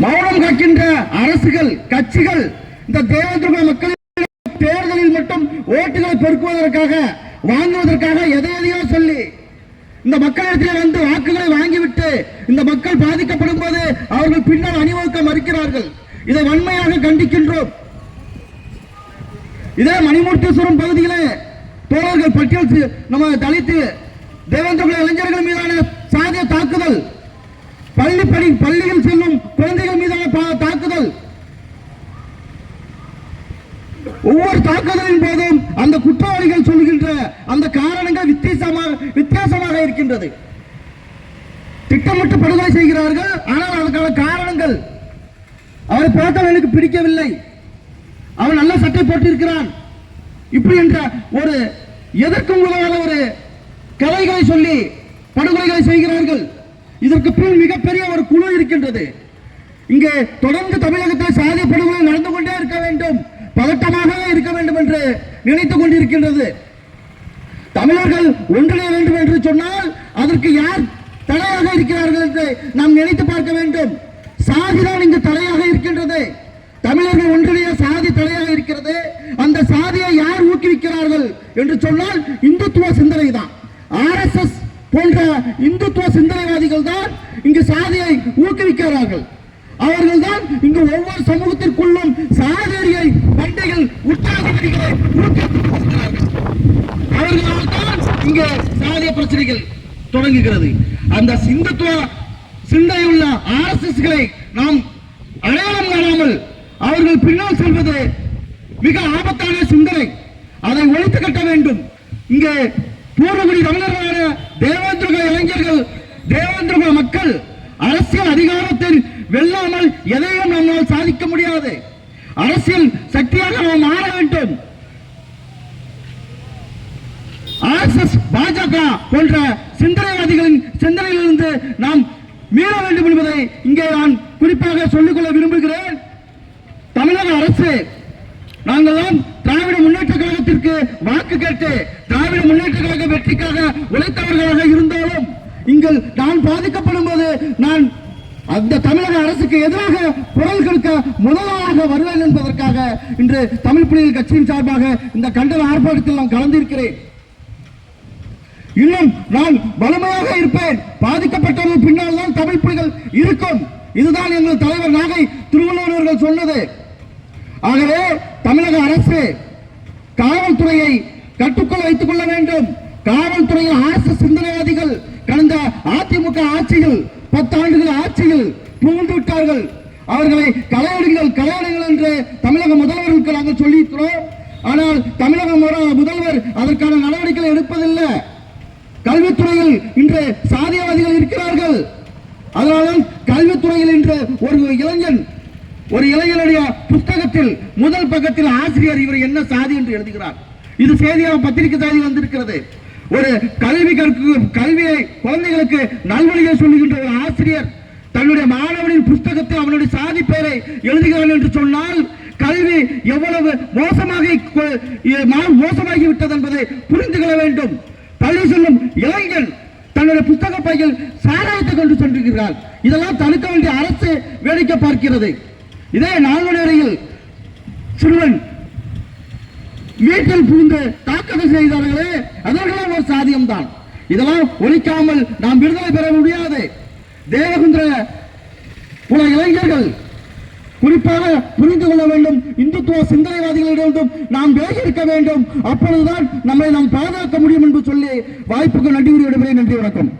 மௌனம் காக்கின்ற அரசுகள் கட்சிகள் இந்த தேவேந்திர மக்கள் தேர்தலில் மட்டும் ஓட்டுகளை பெருக்குவதற்காக வாங்குவதற்காக எதையோ சொல்லி இந்த மக்களிடத்தில் வந்து வாக்குகளை வாங்கிவிட்டு இந்த மக்கள் பாதிக்கப்படும் போது அவர்கள் பின்னால் அணிவகுக்க மறுக்கிறார்கள். இதை வன்மையாக கண்டிக்கின்றோம். இதே மணிமூர்த்தீஸ்வரம் பகுதியிலே தோழர்கள் பட்டியல் நம்ம தலித்து தேவேந்திர இளைஞர்கள் மீதான சாதிய தாக்குதல், பள்ளியில் செல்லும் குழந்தைகள் மீதான தாக்குதல், ஒவ்வொரு தாக்குதலின் போதும் அந்த குற்றவாளிகள் சொல்கின்ற அந்த காரணங்கள் வித்தியாசமாக இருக்கின்றது. திட்டமிட்டு படுகொலை செய்கிறார்கள். ஆனால் அதற்கான காரணங்கள் அவரை பார்த்தால் எனக்கு பிடிக்கவில்லை, அவன் நல்ல சட்டை போட்டிருக்கிறான், இப்படி என்ற ஒரு எதற்கும் உதவாத ஒரு கதைகளை சொல்லி படுகொலைகளை செய்கிறார்கள். இதற்கு பின் மிகப்பெரிய ஒரு குழு இருக்கின்றது. இங்கே தொடர்ந்து தமிழகத்தில் சாதிய படுகொலை நடந்து கொண்டே இருக்க வேண்டும், பதட்டமாக இருக்க வேண்டும் என்று நினைத்துக் கொண்டிருக்கின்றது. தமிழர்கள் ஒன்றிணைய வேண்டும் என்று சொன்னால் அதற்கு யார் தடையாக இருக்கிறார்கள் என்று நாம் நினைத்து பார்க்க வேண்டும். சாதிதான் இங்கு தடையாக இருக்கின்றது. தமிழர்கள் ஒன்றிணைய சாதி தடையாக இருக்கிறது. அந்த சாதியை யார் ஊக்குவிக்கிறார்கள் என்று சொன்னால் இந்துத்துவ சிந்தனை தான். RSS போன்ற இந்துத்துவ சிந்தனைவாதிகள் தான் இங்கு சாதியை ஊக்குவிக்கிறார்கள். அவர்கள் தான் இங்கு ஒவ்வொரு சமூகத்திற்குள்ளும் சாதியை பண்டைகள் உற்சாகங்களை ஊக்குவிக்கிறார்கள். அவர்களால் தான் இங்கே சாதிய பிரச்சனைகள் தொடங்குகிறது. அந்த இந்துத்துவ சிந்தையுள்ள RSSகளை நாம் அடையாளம் காணாமல் அவர்கள் பின்னால் செல்வது மிக ஆபத்தான சிந்தனை. அதை ஒழித்து கட்ட வேண்டும். இங்கே பூர்வகுடி தமிழர்களான தேவேந்திர இளைஞர்கள், தேவேந்திர மக்கள் அரசியல் அதிகாரத்தில் வெல்லாமல் எதையும் நம்மால் சாதிக்க முடியாது. அரசியல் சக்தியாக நாம் மாற வேண்டும். RSS பாஜக போன்ற சிந்தனைவாதிகளின் சிந்தனையிலிருந்து நாம் மீள வேண்டும் என்பதை இங்கே நான் குறிப்பாக சொல்லிக்கொள்ள விரும்புகிறேன். தமிழக அரசு நாங்கள் திராவிட முன்னேற்ற கழகத்திற்கு வாக்கு கேட்டு திராவிட முன்னேற்ற கழக வெற்றிக்காக உழைத்தவர்களாக இருந்தாலும் இங்கு நான் பாதிக்கப்படும் போது நான் அந்த தமிழக அரசுக்கு எதிராக குரல் கொடுக்க முதலாக வருவேன் என்பதற்காக இன்று தமிழ் புலிகள் கட்சியின் சார்பாக இந்த கண்டன ஆர்ப்பாட்டத்தில் நான் கலந்திருக்கிறேன். இன்னும் நான் வலிமையாக இருப்பேன். பாதிக்கப்பட்டவர்கள் பின்னால் தான் தமிழ் புலிகள் இருக்கும். இதுதான் எங்கள் தலைவர் நாகை திருவள்ளுவர் அவர்கள் சொன்னது. ஆகவே தமிழக அரசு காவல்துறையை கட்டுக்குள் வைத்துக் கொள்ள வேண்டும். காவல்துறையில் RSS சிந்தனைவாதிகள் கடந்த அதிமுக ஆட்சியில் 10 ஆண்டுகள் ஆட்சியில் புகுந்து விட்டார்கள். அவர்களை கலையெடுங்கள் என்று தமிழக முதல்வருக்கு நாங்கள் சொல்லியிருக்கிறோம். ஆனால் தமிழக முதல்வர் அதற்கான நடவடிக்கைகளை எடுப்பதில்லை. கல்வித்துறையில் இன்று சாதியவாதிகள் இருக்கிறார்கள். அதனால்தான் கல்வித்துறையில் இன்று ஒரு இளைஞனுடைய புத்தகத்தில் முதல் பக்கத்தில் ஆசிரியர் இவர் என்ன சாதி என்று எழுதுகிறார். இது செய்தியாக பத்திரிகை சாதி வந்திருக்கிறது. ஒரு கல்வியை குழந்தைகளுக்கு நல்வழியை சொல்லுகின்ற ஒரு ஆசிரியர் தன்னுடைய மாணவனின் புத்தகத்தில் அவனுடைய சாதி பெயரை எழுதுகிறான் என்று சொன்னால் கல்வி எவ்வளவு மோசமாகி விட்டது என்பதை புரிந்து கொள்ள வேண்டும். பள்ளி செல்லும் இளைஞன் தன்னுடைய புத்தக பையில் சாராயத்தை கொண்டு சென்றிருக்கிறார். இதெல்லாம் தடுக்க வேண்டிய அரசு வேடிக்கை பார்க்கிறது. இதே நால்வரையில் சிறுவன் வீட்டில் புகுந்து தாக்குதல் செய்தார்களே, அதெல்லாம் ஒரு சாதியம்தான். இதெல்லாம் ஒழிக்காமல் நாம் விடுதலை பெற முடியாது. தேவகுந்திர புல இளைஞர்கள் குறிப்பாக புரிந்து கொள்ள வேண்டும். இந்துத்துவ சிந்தனைவாதிகளிடம் நாம் விலகி இருக்க வேண்டும். அப்பொழுதுதான் நம்மை நாம் பாதுகாக்க முடியும் என்று சொல்லி வாய்ப்புக்கு நன்றி கூறி விடுகிறேன். நன்றி, வணக்கம்.